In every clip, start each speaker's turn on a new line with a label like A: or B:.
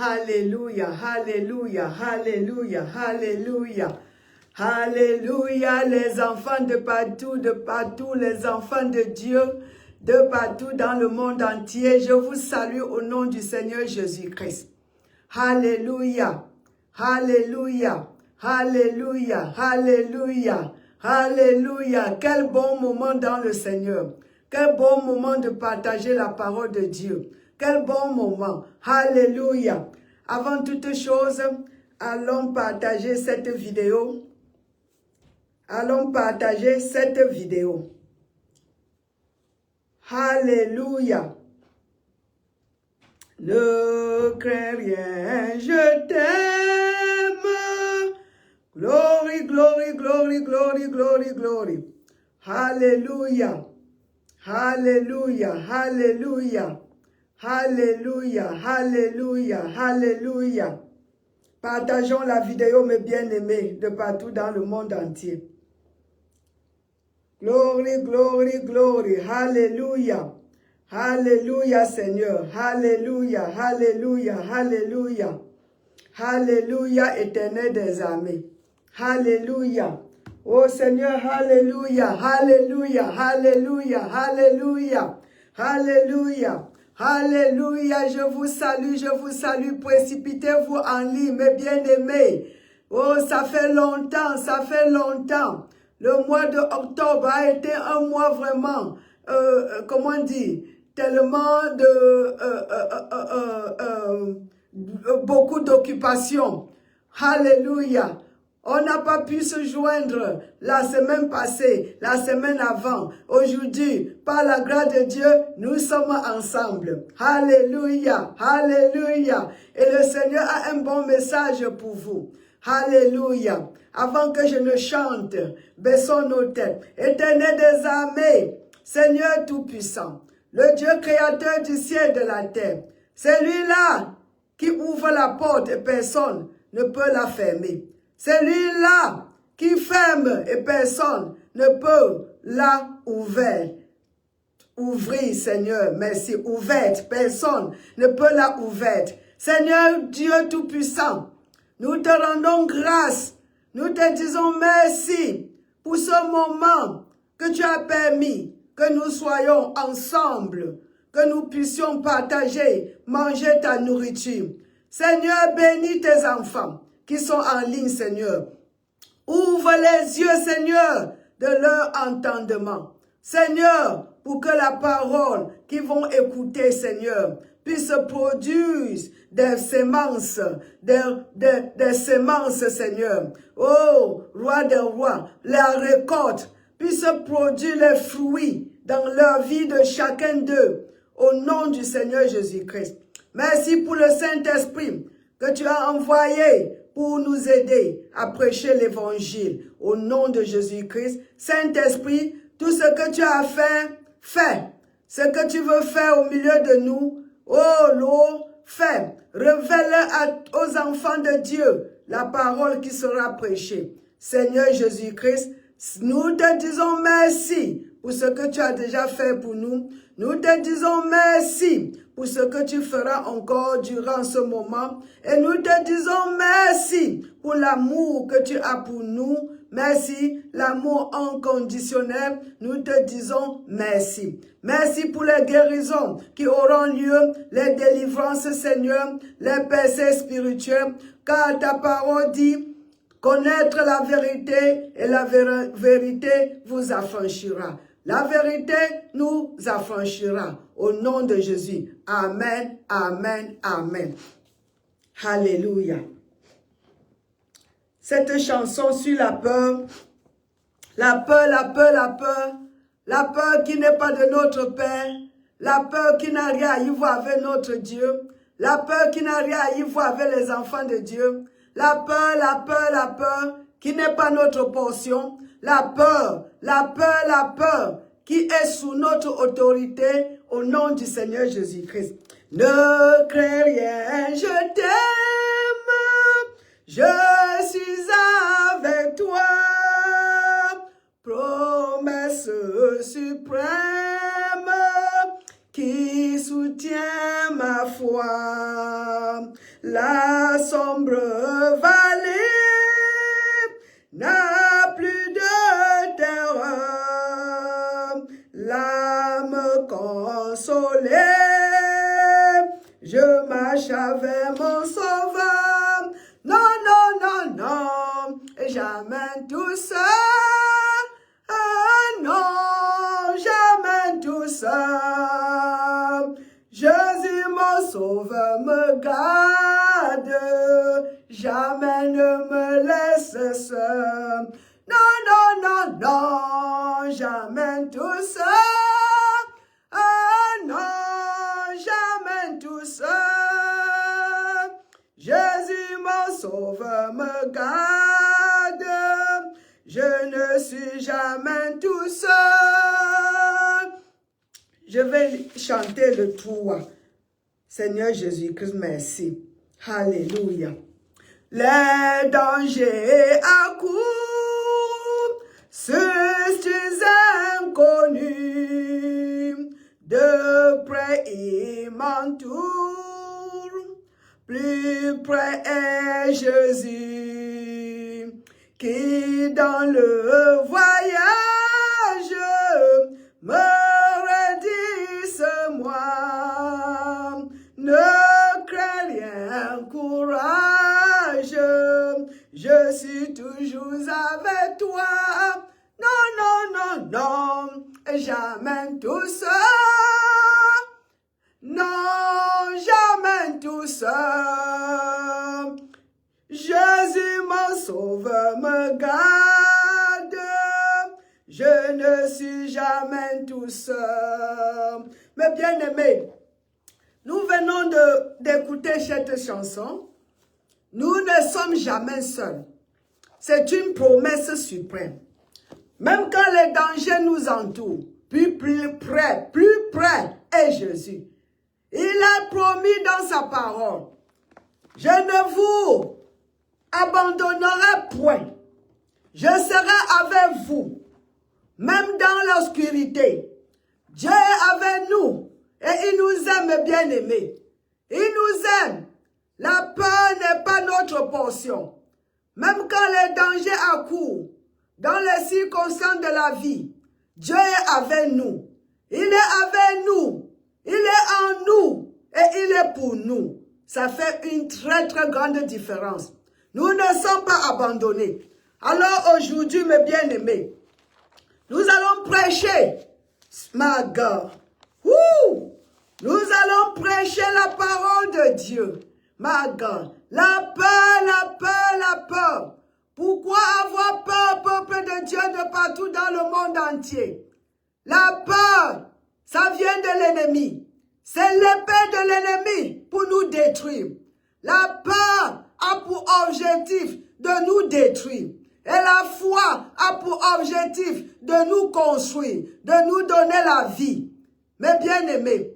A: Alléluia, alléluia, alléluia, alléluia. Alléluia, les enfants de partout, les enfants de Dieu, de partout dans le monde entier. Je vous salue au nom du Seigneur Jésus-Christ. Alléluia, alléluia, alléluia, alléluia, alléluia. Quel bon moment dans le Seigneur. Quel bon moment de partager la parole de Dieu. Quel bon moment. Alléluia. Avant toute chose, allons partager cette vidéo. Allons partager cette vidéo. Alléluia. Ne crains rien, je t'aime. Glory, glory, glory, glory, glory, glory. Alléluia. Alléluia, alléluia. Alléluia, alléluia, alléluia. Partageons la vidéo, mes bien-aimés, de partout dans le monde entier. Glory, glory, glory. Alléluia. Alléluia, Seigneur. Alléluia, alléluia, alléluia. Alléluia, Éternel des armées. Alléluia. Oh Seigneur, alléluia, alléluia, alléluia, alléluia, alléluia. Alléluia, je vous salue, précipitez-vous en ligne, mes bien-aimés. Oh, ça fait longtemps, ça fait longtemps. Le mois de octobre a été un mois vraiment, comment dire, tellement de, beaucoup d'occupations. Alléluia. On n'a pas pu se joindre la semaine passée, la semaine avant. Aujourd'hui, par la grâce de Dieu, nous sommes ensemble. Alléluia, alléluia. Et le Seigneur a un bon message pour vous. Alléluia. Avant que je ne chante, baissons nos têtes. Éternel des armées, Seigneur Tout-Puissant, le Dieu créateur du ciel et de la terre, c'est lui-là qui ouvre la porte et personne ne peut la fermer. C'est lui-là qui ferme et personne ne peut la ouvrir. Ouvrir, Seigneur, merci. Ouverte, personne ne peut la ouvrir. Seigneur Dieu Tout-Puissant, nous te rendons grâce. Nous te disons merci pour ce moment que tu as permis que nous soyons ensemble, que nous puissions partager, manger ta nourriture. Seigneur, bénis tes enfants qui sont en ligne, Seigneur. Ouvre les yeux, Seigneur, de leur entendement. Seigneur, pour que la parole qu'ils vont écouter, Seigneur, puisse produire des semences, des semences, Seigneur. Oh, roi des rois, la récolte puisse produire les fruits dans leur vie de chacun d'eux, au nom du Seigneur Jésus-Christ. Merci pour le Saint-Esprit que tu as envoyé pour nous aider à prêcher l'évangile. Au nom de Jésus-Christ, Saint-Esprit, tout ce que tu as fait, fais. Ce que tu veux faire au milieu de nous, oh, l'eau, fais. Révèle aux enfants de Dieu la parole qui sera prêchée. Seigneur Jésus-Christ, nous te disons merci pour ce que tu as déjà fait pour nous. Nous te disons merci pour ce que tu feras encore durant ce moment. Et nous te disons merci pour l'amour que tu as pour nous. Merci, l'amour inconditionnel. Nous te disons merci. Merci pour les guérisons qui auront lieu, les délivrances, Seigneur, les percées spirituelles. Car ta parole dit, connaître la vérité et la vérité vous affranchira. La vérité nous affranchira. Au nom de Jésus. Amen, amen, amen. Alléluia. Cette chanson sur la peur, la peur, la peur, la peur, la peur qui n'est pas de notre Père, la peur qui n'a rien à y voir avec notre Dieu, la peur qui n'a rien à y voir avec les enfants de Dieu, la peur, la peur, la peur qui n'est pas notre portion, la peur, la peur, la peur qui est sous notre autorité au nom du Seigneur Jésus-Christ. Ne crains rien, je t'aime, je suis avec toi, promesse suprême qui soutient ma foi. La sombre vallée n'a plus de terreur. L'âme consolée, je marche avec mon sauveur. Non, non, non, non, jamais tout seul. Non, jamais tout seul. Jésus, mon sauveur, me garde. Jamais ne me laisse seul. Non, non, non, non, jamais tout seul. Non, jamais tout seul. Jésus, mon sauveur, me garde. Je ne suis jamais tout seul. Je vais chanter le 3. Seigneur Jésus-Christ, merci. Alléluia. Les dangers accourent, ceux inconnus, de près ils m'entourent, plus près est Jésus, qui dans le voyage me redisse moi, ne crains rien, courage, je suis toujours avec toi. Non, non, non, non, jamais tout seul. Non, jamais tout seul. Jésus, mon sauveur, me garde. Je ne suis jamais tout seul. Mes bien-aimés, nous venons d'écouter cette chanson. Nous ne sommes jamais seuls. C'est une promesse suprême. Même quand les dangers nous entourent, plus près est Jésus. Il a promis dans sa parole, je ne vous abandonnerai point. Je serai avec vous, même dans l'obscurité. Dieu est avec nous et il nous aime, bien-aimés. Il nous aime. La peur n'est pas notre portion. Même quand les dangers accourent, dans les circonstances de la vie, Dieu est avec nous. Il est avec nous. Il est en nous et il est pour nous. Ça fait une très grande différence. Nous ne sommes pas abandonnés. Alors aujourd'hui, mes bien-aimés, nous allons prêcher, my God. Nous allons prêcher la parole de Dieu. My God. La peur, la peur, la peur. Pourquoi avoir peur, peuple de Dieu, de partout dans le monde entier? La peur, ça vient de l'ennemi. C'est l'épée de l'ennemi pour nous détruire. La peur a pour objectif de nous détruire. Et la foi a pour objectif de nous construire, de nous donner la vie. Mes bien-aimés,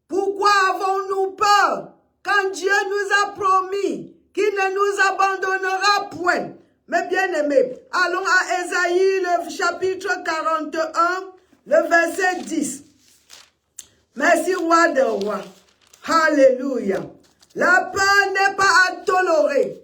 A: pourquoi avons-nous peur quand Dieu nous a promis qu'il ne nous abandonnera point? Mes bien-aimés, allons à Ésaïe, le chapitre 41, le verset 10. Merci, roi de rois. Alléluia. La peur n'est pas à tolérer.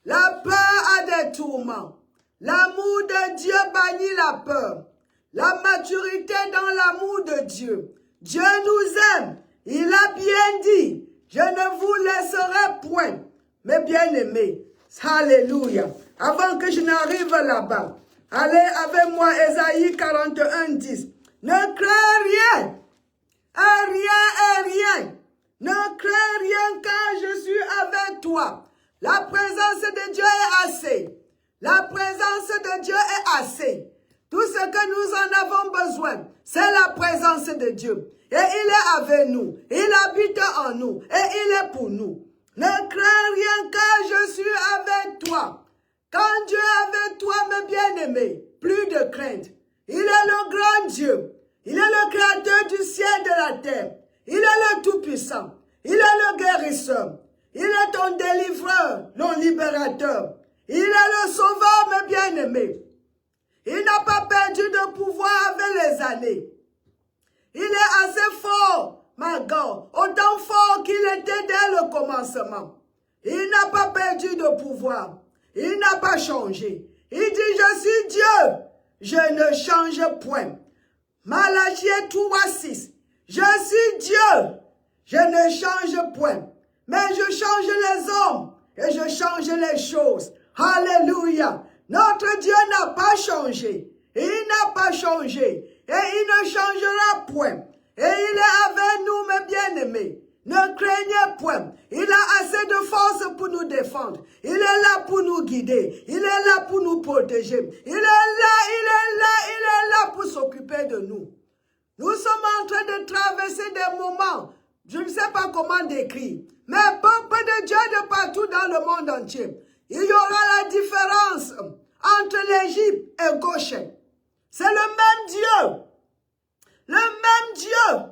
A: La peur a des tourments. L'amour de Dieu bannit la peur. La maturité dans l'amour de Dieu. Dieu nous aime. Il a bien dit, je ne vous laisserai point. Mes bien-aimés, alléluia. Avant que je n'arrive là-bas, allez avec moi, Ésaïe 41, 10. Ne crains rien. Rien. Ne crains rien car je suis avec toi. La présence de Dieu est assez. La présence de Dieu est assez. Tout ce que nous en avons besoin, c'est la présence de Dieu. Et il est avec nous. Il habite en nous. Et il est pour nous. Ne crains rien car je suis avec toi. Quand Dieu est avec toi, mes bien-aimés, plus de crainte. Il est le grand Dieu. Il est le créateur du ciel et de la terre. Il est le tout-puissant. Il est le guérisseur. Il est ton délivreur, ton libérateur. Il est le sauveur, mes bien-aimés. Il n'a pas perdu de pouvoir avec les années. Il est assez fort, my God. Autant fort qu'il était dès le commencement. Il n'a pas perdu de pouvoir. Il n'a pas changé. Il dit, je suis Dieu. Je ne change point. Malachie 3:6. Je suis Dieu. Je ne change point. Mais je change les hommes et je change les choses. Alléluia. Notre Dieu n'a pas changé. Il n'a pas changé. Et il ne changera point. Et il est avec nous, mes bien-aimés. Ne craignez point. Il a assez de force pour nous défendre. Il est là pour nous guider. Il est là pour nous protéger. Il est là pour s'occuper de nous. Nous sommes en train de traverser des moments, je ne sais pas comment décrire, mais peuple de Dieu de partout dans le monde entier. Il y aura la différence entre l'Égypte et Goshen. C'est le même Dieu. Le même Dieu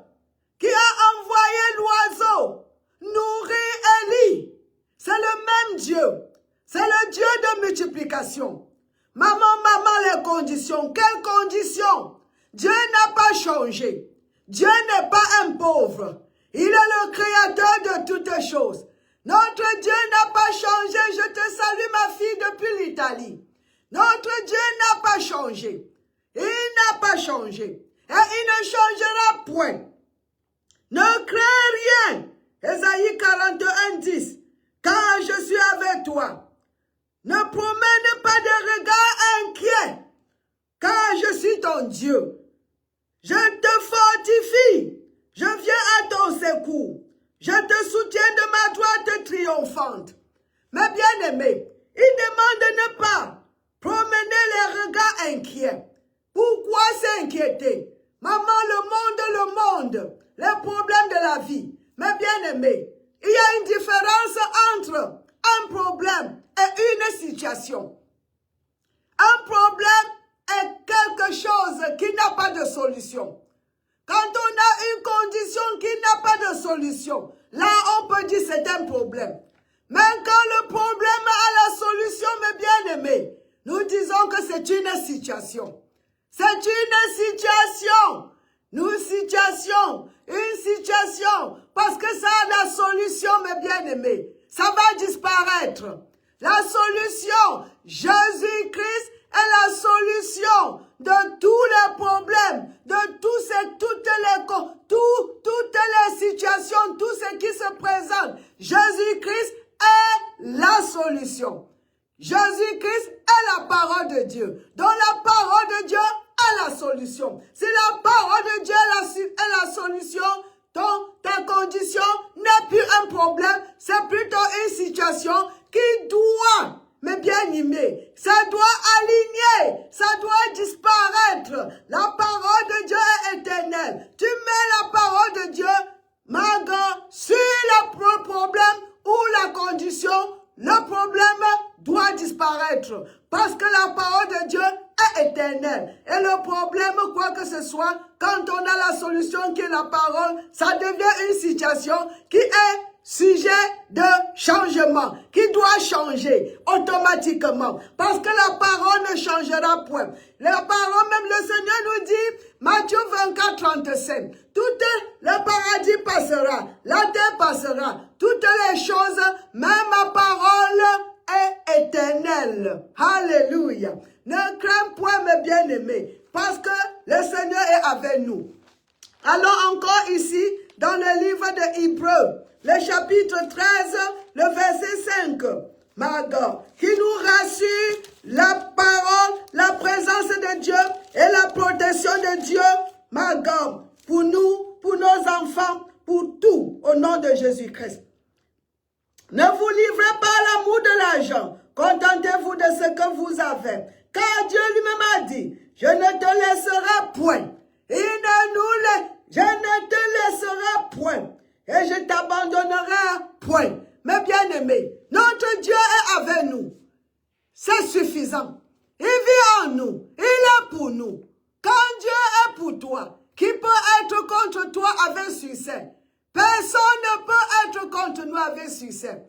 A: qui a envoyé l'oiseau nourrir Élie. C'est le même Dieu. C'est le Dieu de multiplication. Maman, les conditions. Quelles conditions? Dieu n'a pas changé. Dieu n'est pas un pauvre. Il est le créateur de toutes choses. Notre Dieu n'a pas changé. Je te salue, ma fille, depuis l'Italie. Notre Dieu n'a pas changé. Il n'a pas changé. Et il ne changera point. Ne crains rien. Ésaïe 41:10. Car je suis avec toi. Ne promène pas de regards inquiets. Car je suis ton Dieu. Je te fortifie. Je viens à ton secours. Je te soutiens de ma droite triomphante. Mes bien-aimés, il demande de ne pas promener les regards inquiets. Pourquoi s'inquiéter? Maman, le monde, les problèmes de la vie. Mes bien-aimés, il y a une différence entre un problème et une situation. Un problème est quelque chose qui n'a pas de solution. Quand on a une condition qui n'a pas de solution, là on peut dire c'est un problème. Mais quand le problème a la solution, mes bien-aimés, nous disons que c'est une situation. C'est une situation. Une situation. Parce que ça a la solution, mes bien-aimés. Ça va disparaître. La solution, Jésus-Christ est la solution de tous les problèmes, de toutes les situations, tout ce qui se présente. Jésus-Christ est la solution. Jésus-Christ est la parole de Dieu. Donc la parole de Dieu est la solution. Si la parole de Dieu est la solution, donc ta condition n'est plus un problème, c'est plutôt une situation qui doit, mes bien-aimés, ça doit aligner, ça doit disparaître. La parole de Dieu est éternelle. Tu mets la parole de Dieu, ma grande, sur le problème ou la condition, le problème doit disparaître. Parce que la parole de Dieu est éternelle. Et le problème, quoi que ce soit, quand on a la solution qui est la parole, ça devient une situation qui est sujet de changement, qui doit changer automatiquement. Parce que la parole ne changera point. La parole, même le Seigneur nous dit, Matthieu 24:35, tout le paradis passera, la terre passera, toutes les choses, même ma parole est éternelle. Alléluia. Ne crains point, mes bien-aimés, parce que le Seigneur est avec nous. Allons encore ici, dans le livre de Hébreux, le chapitre 13, le verset 5. Ma God, qui nous rassure la parole, la présence de Dieu et la protection de Dieu, ma God, pour nous, pour nos enfants, pour tout, au nom de Jésus-Christ. Ne vous livrez pas à l'amour de l'argent, contentez-vous de ce que vous avez, car Dieu lui-même a dit, je ne te laisserai point, je ne te laisserai point, et je t'abandonnerai point. Mais bien-aimés, notre Dieu est avec nous. C'est suffisant. Il vit en nous. Il est pour nous. Quand Dieu est pour toi, qui peut être contre toi avec succès? Personne ne peut être contre nous avec succès.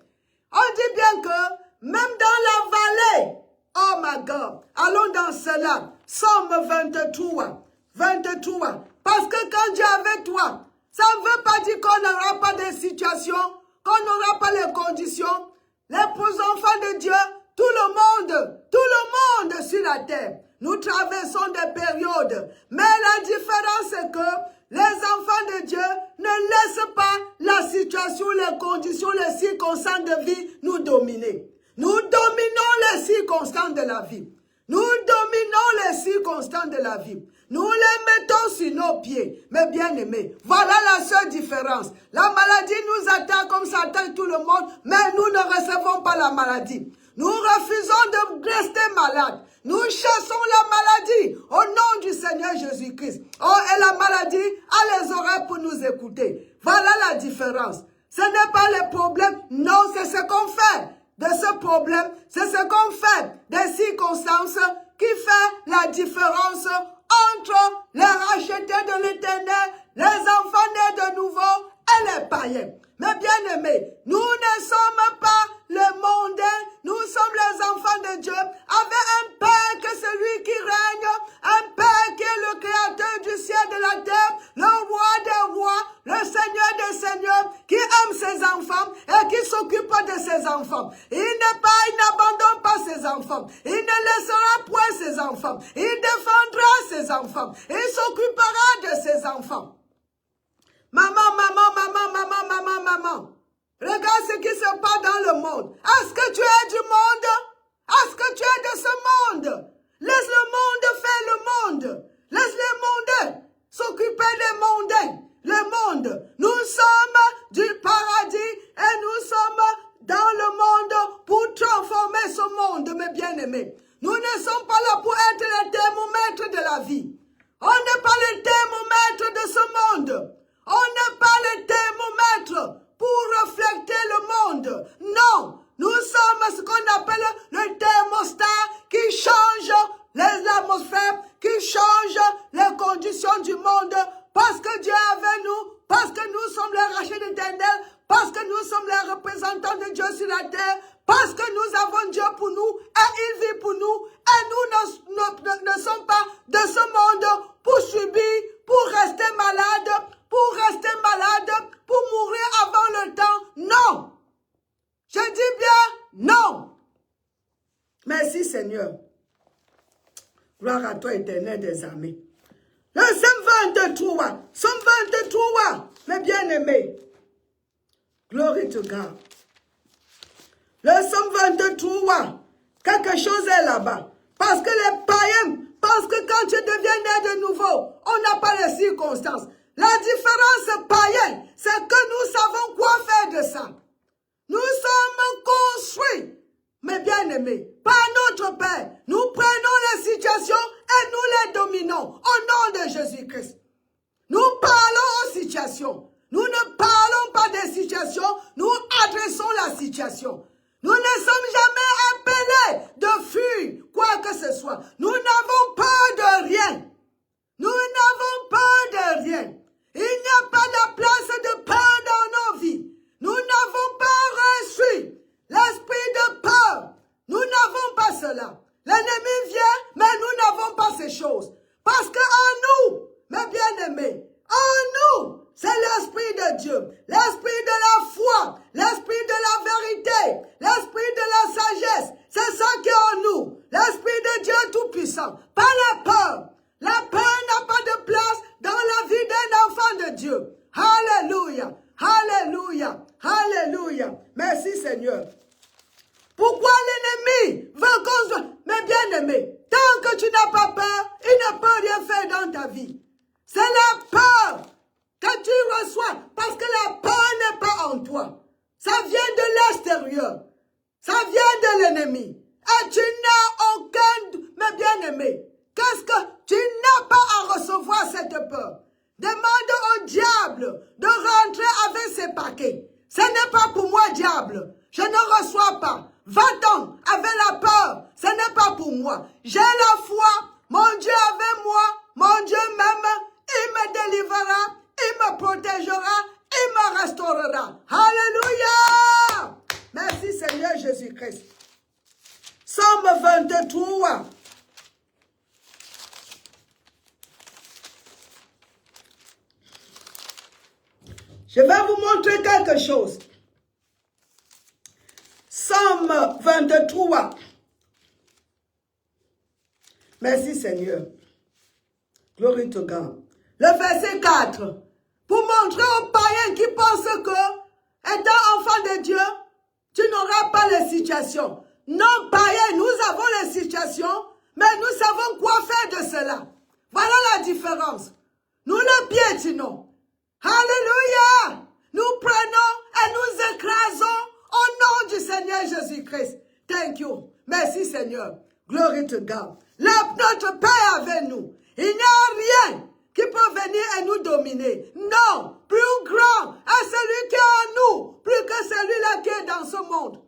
A: On dit bien que même dans la vallée, oh my God, allons dans cela. Psaume 23. Parce que quand Dieu est avec toi, ça ne veut pas dire qu'on n'aura pas de situation, qu'on n'aura pas les conditions. les enfants de Dieu, tout le monde sur la terre. Nous traversons des périodes, mais la différence est que les enfants de Dieu ne laissent pas la situation, les conditions, les circonstances de vie nous dominer. Nous dominons les circonstances de la vie. Nous dominons les circonstances de la vie. Nous les mettons sur nos pieds. Mais bien aimés, voilà la seule différence. La maladie nous attaque comme ça attaque tout le monde, mais nous ne recevons pas la maladie. Nous refusons de rester malades. Nous chassons la maladie au nom du Seigneur Jésus-Christ. Oh, et la maladie a les oreilles pour nous écouter. Voilà la différence. Ce n'est pas le problème, non, c'est ce qu'on fait de ce problème, c'est ce qu'on fait des circonstances qui fait la différence entre les rachetés de l'Éternel, les enfants nés de nouveau et les païens. Mais bien aimés, nous ne sommes pas le mondain, nous sommes les enfants de Dieu, avec un Père que celui qui règne, un Père qui est le créateur du ciel et de la terre, le roi des rois, le Seigneur des seigneurs, qui aime ses enfants et qui s'occupe de ses enfants. Il n'abandonne pas ses enfants. Il ne laissera point ses enfants. Il défendra ses enfants. Il s'occupera de ses enfants. Maman. Regarde ce qui se passe dans le monde. Est-ce que tu es du monde? Est-ce que tu es de ce monde? Laisse le monde faire le monde. Laisse les mondains s'occuper des mondains. Le monde. Nous sommes du paradis et nous sommes dans le monde pour transformer ce monde, mes bien-aimés. Nous ne sommes pas là pour être les thermomètres de la vie. On n'est pas les thermomètres de ce monde. On n'est pas les thermomètres pour refléter le monde. Non, nous sommes ce qu'on appelle le thermostat qui change l'atmosphère, qui change les conditions du monde parce que Dieu est avec nous, parce que nous sommes les rachetés de l'Éternel, parce que nous sommes les représentants de Dieu sur la terre, parce que nous avons Dieu pour nous et il vit pour nous et nous ne sommes pas de ce monde pour subir, pour rester malade, pour mourir avant le temps. Non. Je dis bien non. Merci Seigneur. Gloire à toi éternel des armées. Le Somme 23. Somme 23. Mes bien-aimés. Glory to God. Le Somme 23. Quelque chose est là-bas. Parce que les païens, parce que quand tu deviens né de nouveau, on n'a pas les circonstances. La différence païenne, c'est que nous savons quoi faire de ça. Nous sommes construits, mes bien-aimés, par notre Père. Nous prenons les situations et nous les dominons au nom de Jésus-Christ. Nous parlons aux situations. Nous ne parlons pas des situations, nous adressons la situation. Nous ne sommes jamais appelés de fuir quoi que ce soit. Nous n'avons peur de rien. Nous n'avons peur de rien. Il n'y a pas de place de peur dans nos vies. Nous n'avons pas reçu l'esprit de peur. Nous n'avons pas cela. L'ennemi vient, mais nous n'avons pas ces choses. Parce qu'en nous, mes bien-aimés, en nous, c'est l'esprit de Dieu, l'esprit de la foi, l'esprit de la vérité, l'esprit de la sagesse. C'est ça qui est en nous. L'esprit de Dieu tout-puissant. Pas la peur. La peur n'a pas de place dans la vie d'un enfant de Dieu. Alléluia. Alléluia. Alléluia. Merci Seigneur. Pourquoi l'ennemi veut qu'on soit... Mais bien-aimé, tant que tu n'as pas peur, il ne peut rien faire dans ta vie. C'est la peur que tu reçois parce que la peur n'est pas en toi. Ça vient de l'extérieur. Ça vient de l'ennemi. Et tu n'as aucun... Mais bien-aimé, qu'est-ce que tu n'as pas à recevoir cette peur? Demande au diable de rentrer avec ses paquets. Ce n'est pas pour moi, diable. Je ne reçois pas. Va-t'en avec la peur. Ce n'est pas pour moi. J'ai la foi. Mon Dieu avec moi. Mon Dieu m'aime. Il me délivrera. Il me protégera. Il me restaurera. Alléluia. Merci Seigneur Jésus-Christ. Somme 23. Je vais vous montrer quelque chose. Psaume 23. Merci Seigneur. Glory to God. Le verset 4. Pour montrer aux païens qui pensent que, étant enfant de Dieu, tu n'auras pas les situations. Non, païens, nous avons les situations, mais nous savons quoi faire de cela. Voilà la différence. Nous le piétinons. Alléluia. Nous prenons et nous écrasons au nom du Seigneur Jésus-Christ. Thank you. Merci Seigneur. Glory to God. Notre Père est avec nous. Il n'y a rien qui peut venir et nous dominer. Non, plus grand est celui qui est en nous, plus que celui-là qui est dans ce monde.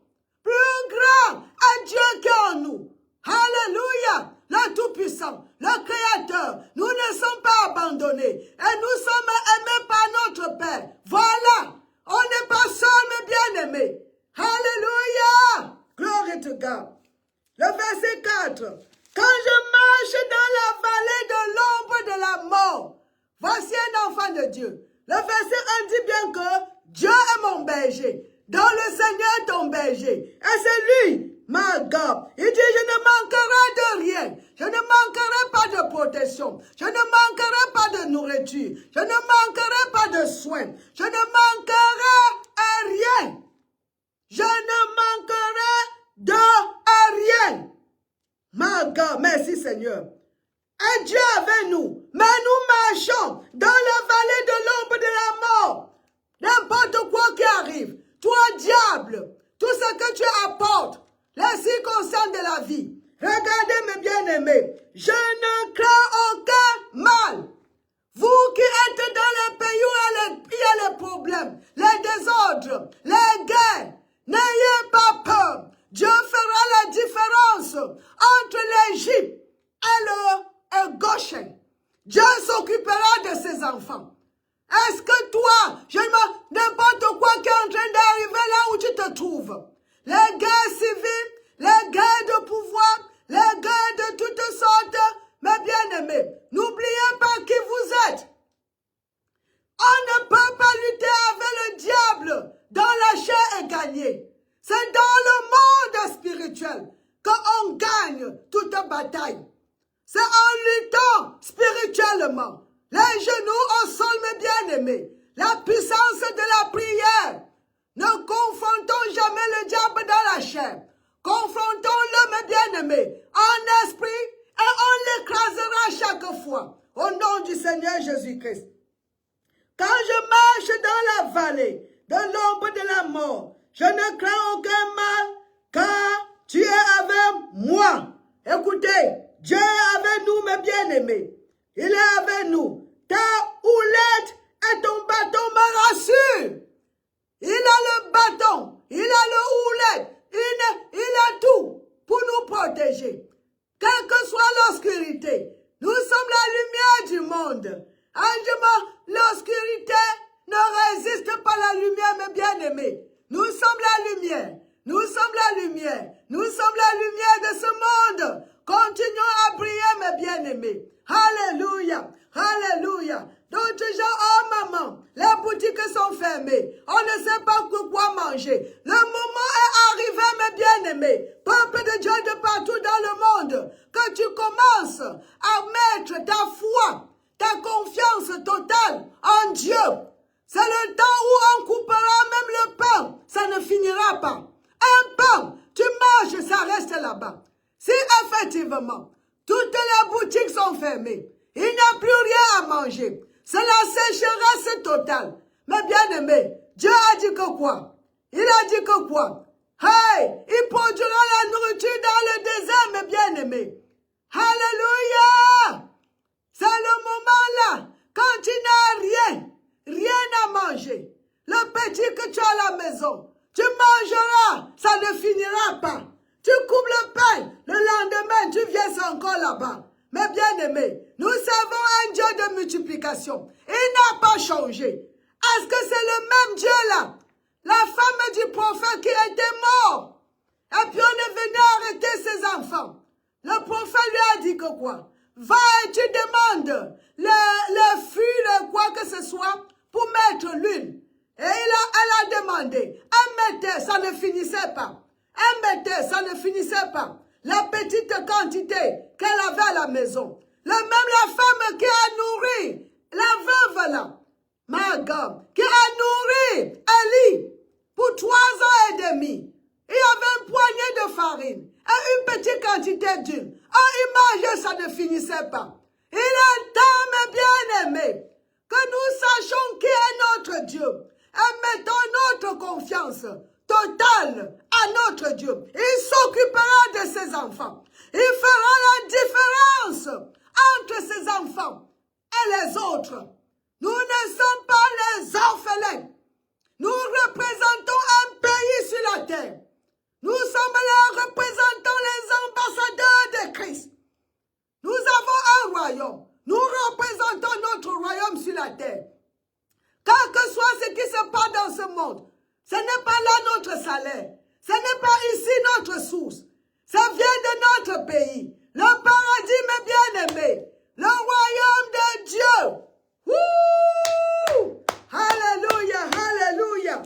A: Plus grand est Dieu qui est en nous. Alléluia, le Tout-Puissant, le Créateur. Nous ne sommes pas abandonnés et nous sommes aimés par notre Père. Voilà, on n'est pas seul mais bien aimés. Alléluia, glory to God. Le verset 4. Quand je marche dans la vallée de l'ombre de la mort, voici un enfant de Dieu. Le verset 1 dit bien que Dieu est mon berger, dont le Seigneur est ton berger. Et c'est lui, my God. Il dit, je ne manquerai de rien. Je ne manquerai pas de protection. Je ne manquerai pas de nourriture. Je ne manquerai pas de soins. Je ne manquerai à rien. Je ne manquerai de rien. My God, merci Seigneur. Et Dieu avec nous. Mais nous marchons dans la vallée de l'ombre de la mort. N'importe quoi qui arrive. Toi, diable, tout ce que tu apportes, les circonstances de la vie. Regardez mes bien-aimés. Je ne crains aucun mal. Vous qui êtes dans les pays où il y a les problèmes, les désordres, les guerres, n'ayez pas peur. Dieu fera la différence entre l'Égypte et le Goshen. Dieu s'occupera de ses enfants. Est-ce que toi, n'importe quoi qui est en train d'arriver là où tu te trouves, les guerres civiles, les guerres de pouvoir, les guerres de toutes sortes, mes bien-aimés, n'oubliez pas qui vous êtes. On ne peut pas lutter avec le diable dont la chair est gagnée. C'est dans le monde spirituel qu'on gagne toute bataille. C'est en luttant spirituellement. Les genoux au sol, mes bien-aimés. La puissance de la prière. Ne confrontons jamais le diable dans la chair. Confrontons-le, mes bien-aimés, en esprit et on l'écrasera chaque fois. Au nom du Seigneur Jésus-Christ. Quand je marche dans la vallée de l'ombre de la mort, je ne crains aucun mal, car tu es avec moi. Écoutez, Dieu est avec nous, mes bien-aimés. Il est avec nous. Ta houlette et ton bâton me rassurent. Il a le bâton, il a le houlette, il a tout pour nous protéger. Quelle que soit l'obscurité, nous sommes la lumière du monde. L'obscurité ne résiste pas à la lumière, mes bien-aimés. Nous sommes la lumière. Nous sommes la lumière. Nous sommes la lumière de ce monde. Continuons à briller, mes bien-aimés. Alléluia. Alléluia. D'autres gens, oh maman, les boutiques sont fermées. On ne sait pas quoi manger. Le moment est arrivé, mes bien-aimés. Peuple de Dieu de partout dans le monde. Que tu commences à mettre ta foi, ta confiance totale en Dieu. C'est le temps où on coupera même le pain. Ça ne finira pas. Un pain, tu manges, ça reste là-bas. Si effectivement, toutes les boutiques sont fermées, il n'y a plus rien à manger. C'est la sécheresse totale. Mais bien aimé, Dieu a dit que quoi? Il a dit que quoi? Hey, il produira la nourriture dans le désert, mes bien-aimés. Alléluia! C'est le moment là, quand tu n'as rien à manger. Le petit que tu as à la maison, tu mangeras, ça ne finira pas. Tu coupes le pain, le lendemain, tu viens encore là-bas. Mais bien aimé, nous savons un Dieu de multiplication. Il n'a pas changé. Est-ce que c'est le même Dieu là? La femme du prophète qui était mort. Et puis on est venu arrêter ses enfants. Le prophète lui a dit que quoi? Va et tu demandes le fût, quoi que ce soit, pour mettre l'huile. Et elle a demandé. Elle mettait, ça ne finissait pas. était, ça ne finissait pas. La petite quantité qu'elle avait à la maison. Même la femme qui a nourri, la veuve là, ma God, qui a nourri Élie pour 3 ans et demi. Il y avait un poignet de farine et une petite quantité d'huile. Il mangeait, ça ne finissait pas. Il est temps, mes bien-aimés, que nous sachions qui est notre Dieu et mettons notre confiance totale à notre Dieu. Il s'occupera de ses enfants. Il fera la différence entre ses enfants et les autres. Nous ne sommes pas les orphelins. Nous représentons un pays sur la terre. Nous sommes les représentants, les ambassadeurs de Christ. Nous avons un royaume. Nous représentons notre royaume sur la terre. Quel que soit ce qui se passe dans ce monde, ce n'est pas là notre salaire. Ce n'est pas ici notre source. Ça vient de notre pays. Le paradis, mes bien-aimés. Le royaume de Dieu. Wouh! Alléluia, alléluia.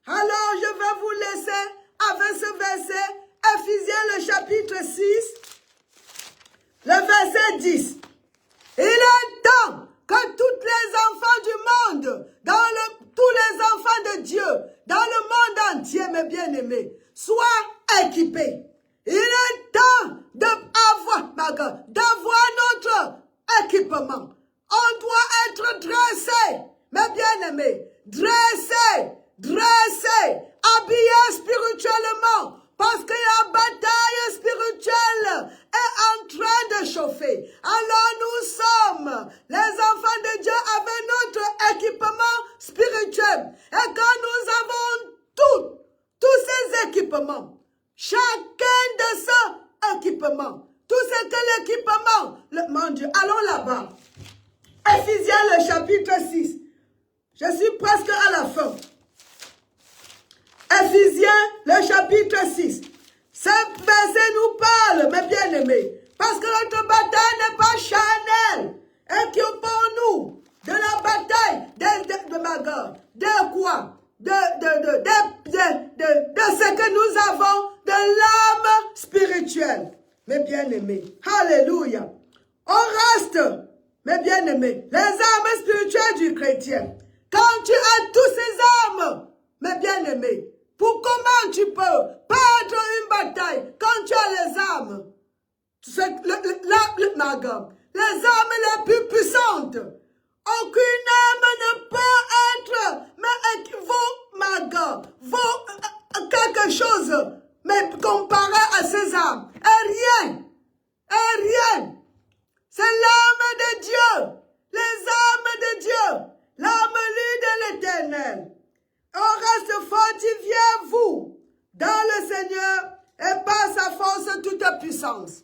A: Alors, je vais vous laisser avec ce verset, Ephésiens le chapitre 6, le verset 10. Il est temps que tous les enfants du monde, tous les enfants de Dieu, dans le monde entier, mes bien-aimés, soient équipés. Il est temps d'avoir notre équipement. On doit être dressé, mes bien-aimés, dressé, habillé spirituellement, parce que la bataille spirituelle est en train de chauffer. Alors nous sommes les enfants de Dieu avec notre équipement spirituel. Et quand nous avons tous ces équipements, chacun de ces équipements, tout ce que l'équipement, mon Dieu, allons là-bas. Ephésiens le chapitre 6. Je suis presque à la fin. Ephésiens le chapitre 6. Ce verset nous parle, mes bien-aimés, parce que notre bataille n'est pas charnelle. Équipons-nous de la bataille de ma God. De quoi? De ce que nous avons, de l'âme spirituelle. Mes bien-aimés. Alléluia. On reste, mes bien-aimés, les âmes spirituelles du chrétien. Quand tu as tous ces âmes, mes bien-aimés, pour comment tu peux perdre une bataille quand tu as les âmes, ma God, les âmes les plus puissantes. Aucune âme ne peut être, mais ma God, vaut quelque chose, mais comparé à ces âmes. Et rien. C'est l'âme de Dieu, les âmes de Dieu, l'âme lue de l'Éternel. On reste fortifiez-vous dans le Seigneur et par sa force toute puissance.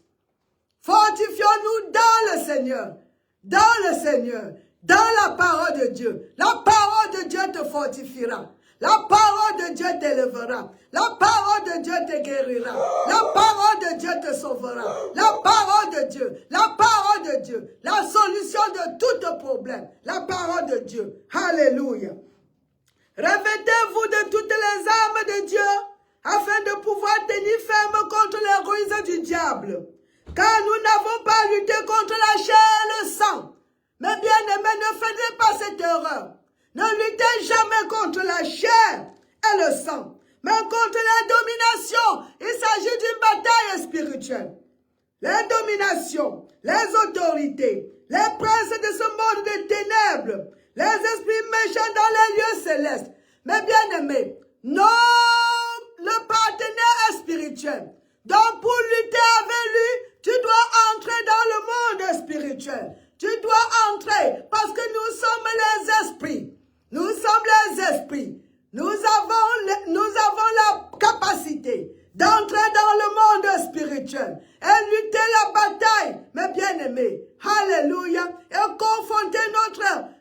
A: Fortifions-nous dans le Seigneur, dans la parole de Dieu. La parole de Dieu te fortifiera. La parole de Dieu t'élèvera. La parole de Dieu te guérira. La parole de Dieu te sauvera. La parole de Dieu. La parole de Dieu. La solution de tout problème. La parole de Dieu. Alléluia. Revêtez-vous de toutes les armes de Dieu afin de pouvoir tenir ferme contre les ruses du diable. Car nous n'avons pas lutté contre la chair et le sang. Mais bien-aimés, ne faites pas cette erreur. Ne luttez jamais contre la chair et le sang, mais contre les dominations. Il s'agit d'une bataille spirituelle. Les dominations, les autorités, les princes de ce monde de ténèbres, les esprits méchants dans les lieux célestes. Mais bien-aimés, le partenaire est spirituel. Donc pour lutter avec lui, tu dois entrer dans le monde spirituel. Tu dois entrer parce que nous sommes les esprits. Nous sommes les esprits. Nous avons la capacité d'entrer dans le monde spirituel et lutter la bataille, mes bien-aimés. Alléluia. Et confronter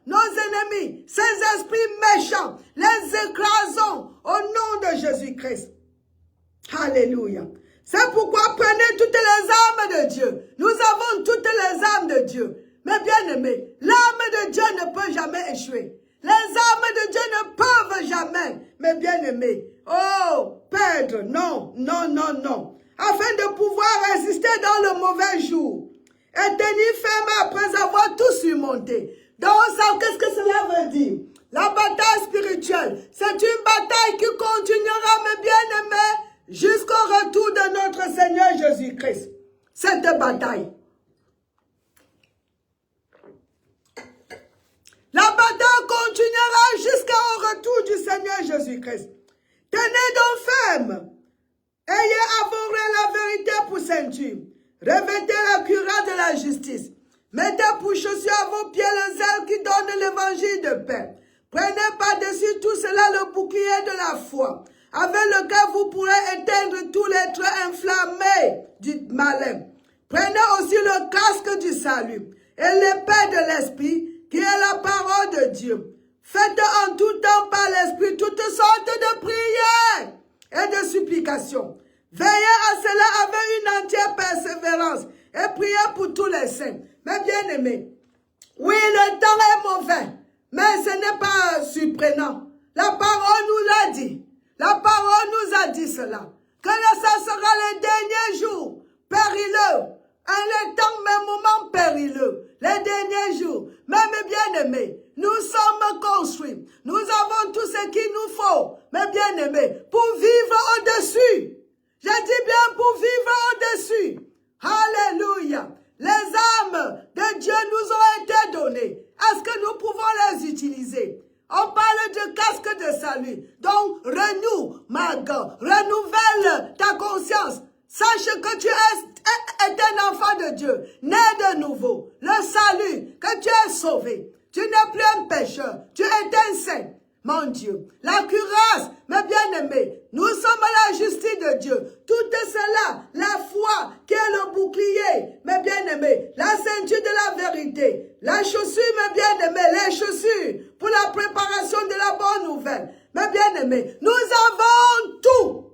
A: nos ennemis, ces esprits méchants, les écrasons au nom de Jésus-Christ. Alléluia. C'est pourquoi prenez toutes les armes de Dieu. Nous avons toutes les armes de Dieu. Mais bien-aimés, l'arme de Dieu ne peut jamais échouer. Les armes de Dieu ne peuvent jamais, mes bien-aimés, perdre perdre. Non, non, non, non. Afin de pouvoir résister dans le mauvais jour et tenir ferme après avoir tout surmonté. Donc, qu'est-ce que cela veut dire? La bataille spirituelle, c'est une bataille qui continuera, mes bien-aimés, jusqu'au retour de notre Seigneur Jésus-Christ. Cette bataille. La bataille continuera jusqu'au retour du Seigneur Jésus-Christ. Tenez donc ferme. Ayez avoué la vérité pour ceinture. Revêtez la cuirasse de la justice. Mettez pour chaussures à vos pieds le zèle qui donne l'évangile de paix. Prenez par-dessus tout cela le bouclier de la foi, avec lequel vous pourrez éteindre tous les traits inflammés du malin. Prenez aussi le casque du salut et l'épée de l'esprit, qui est la parole de Dieu. Faites en tout temps par l'esprit toutes sortes de prières et de supplications. Veillez à cela avec une entière persévérance et priez pour tous les saints. Mes bien-aimés, oui, le temps est mauvais, mais ce n'est pas surprenant. La parole nous l'a dit. La parole nous a dit cela. Que ça sera les derniers jours périlleux. Les temps, mes moments périlleux. Les derniers jours. Mais mes bien-aimés, nous sommes construits. Nous avons tout ce qu'il nous faut, mes bien-aimés, pour vivre au-dessus. Je dis bien pour vivre au-dessus. Alléluia. Les âmes de Dieu nous ont été données. Est-ce que nous pouvons les utiliser? On parle de casque de salut. Donc, renouvelle ta conscience. Sache que tu es un enfant de Dieu, né de nouveau. Le salut, que tu es sauvé. Tu n'es plus un pécheur, tu es un saint. Mon Dieu, la cuirasse, mes bien-aimés, nous sommes à la justice de Dieu. Tout cela, la foi qui est le bouclier, mes bien-aimés, la ceinture de la vérité, la chaussure, mes bien-aimés, les chaussures pour la préparation de la bonne nouvelle. Mes bien-aimés, nous avons tout.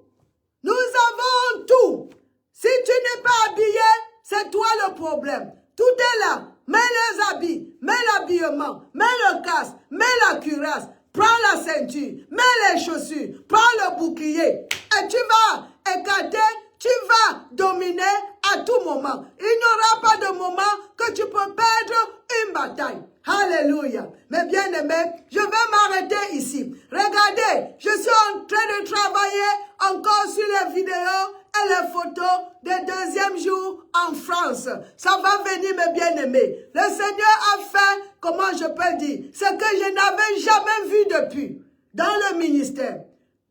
A: Nous avons tout. Si tu n'es pas habillé, c'est toi le problème. Tout est là. Mets les habits, mets l'habillement, mets le casque, mets la cuirasse. Prends la ceinture, mets les chaussures, prends le bouclier et tu vas écarter, tu vas dominer à tout moment. Il n'y aura pas de moment que tu peux perdre une bataille. Alléluia. Mes bien-aimés, je vais m'arrêter ici. Regardez, je suis en train de travailler encore sur les vidéos et les photos des deuxième jour en France. Ça va venir, mes bien-aimés. Le Seigneur a fait, comment je peux dire, ce que je n'avais jamais vu depuis dans le ministère.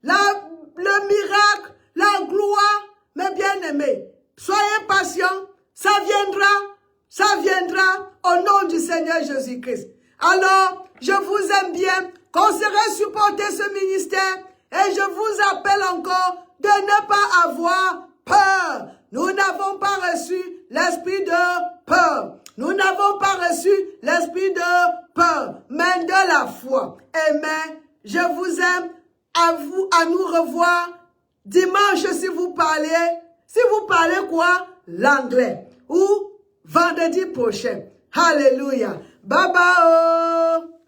A: Le miracle, la gloire, mes bien-aimés. Soyez patients, ça viendra au nom du Seigneur Jésus-Christ. Alors, je vous aime bien, considérez supporter ce ministère et je vous appelle encore de ne pas avoir peur. Nous n'avons pas reçu l'esprit de peur. Nous n'avons pas reçu l'esprit de peur, mais de la foi. Amen. Je vous aime. À nous revoir dimanche si vous parlez. Si vous parlez quoi? L'anglais. Ou vendredi prochain. Alléluia. Bye bye.